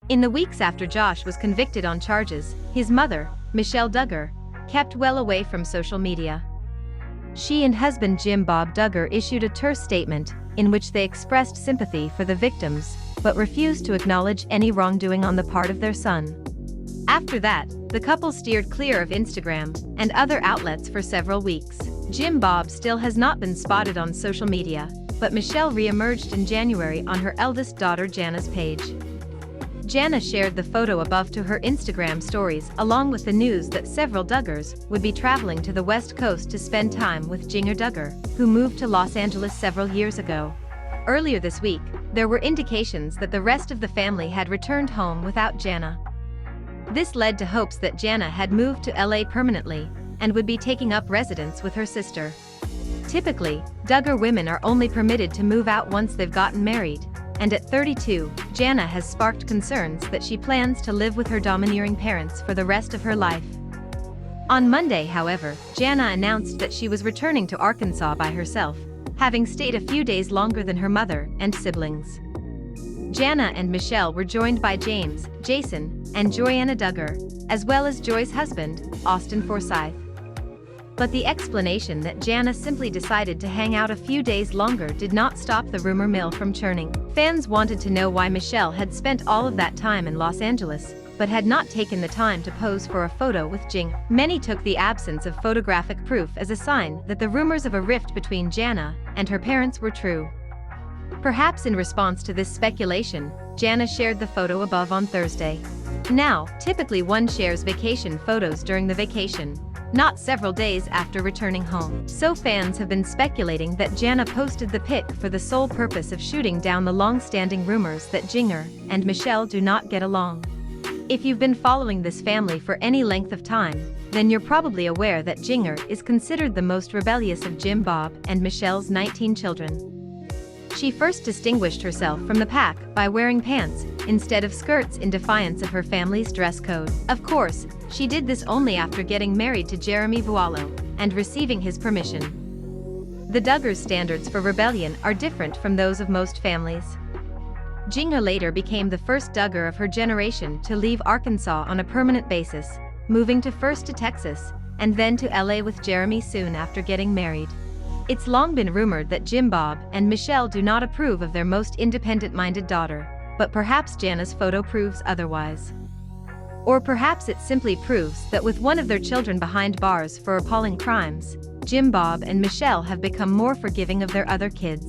In the weeks after Josh was convicted on charges, his mother, Jinger Duggar, kept well away from social media. She and husband Jim Bob Duggar issued a terse statement, in which they expressed sympathy for the victims, but refused to acknowledge any wrongdoing on the part of their son. After that, the couple steered clear of Instagram and other outlets for several weeks. Jim Bob still has not been spotted on social media, but Michelle re-emerged in January on her eldest daughter Jana's page. Jana shared the photo above to her Instagram stories along with the news that several Duggars would be traveling to the West Coast to spend time with Jinger Duggar, who moved to Los Angeles several years ago. Earlier this week, there were indications that the rest of the family had returned home without Jana. This led to hopes that Jana had moved to LA permanently and would be taking up residence with her sister. Typically, Duggar women are only permitted to move out once they've gotten married, and at 32, Jana has sparked concerns that she plans to live with her domineering parents for the rest of her life. On Monday, however, Jana announced that she was returning to Arkansas by herself, having stayed a few days longer than her mother and siblings. Jana and Michelle were joined by James, Jason, and Joanna Duggar, as well as Joy's husband, Austin Forsyth. But the explanation that Jana simply decided to hang out a few days longer did not stop the rumor mill from churning. Fans wanted to know why Michelle had spent all of that time in Los Angeles, but had not taken the time to pose for a photo with Jing. Many took the absence of photographic proof as a sign that the rumors of a rift between Jana and her parents were true. Perhaps in response to this speculation, Jana shared the photo above on Thursday. Now, typically one shares vacation photos during the vacation, not several days after returning home. So fans have been speculating that Jana posted the pic for the sole purpose of shooting down the long-standing rumors that Jinger and Michelle do not get along. If you've been following this family for any length of time, then you're probably aware that Jinger is considered the most rebellious of Jim Bob and Michelle's 19 children. She first distinguished herself from the pack by wearing pants instead of skirts in defiance of her family's dress code. Of course, she did this only after getting married to Jeremy Vuolo and receiving his permission. The Duggars' standards for rebellion are different from those of most families. Jinger later became the first Duggar of her generation to leave Arkansas on a permanent basis, moving first to Texas and then to LA with Jeremy soon after getting married. It's long been rumored that Jim Bob and Michelle do not approve of their most independent-minded daughter, but perhaps Jana's photo proves otherwise. Or perhaps it simply proves that with one of their children behind bars for appalling crimes, Jim Bob and Michelle have become more forgiving of their other kids.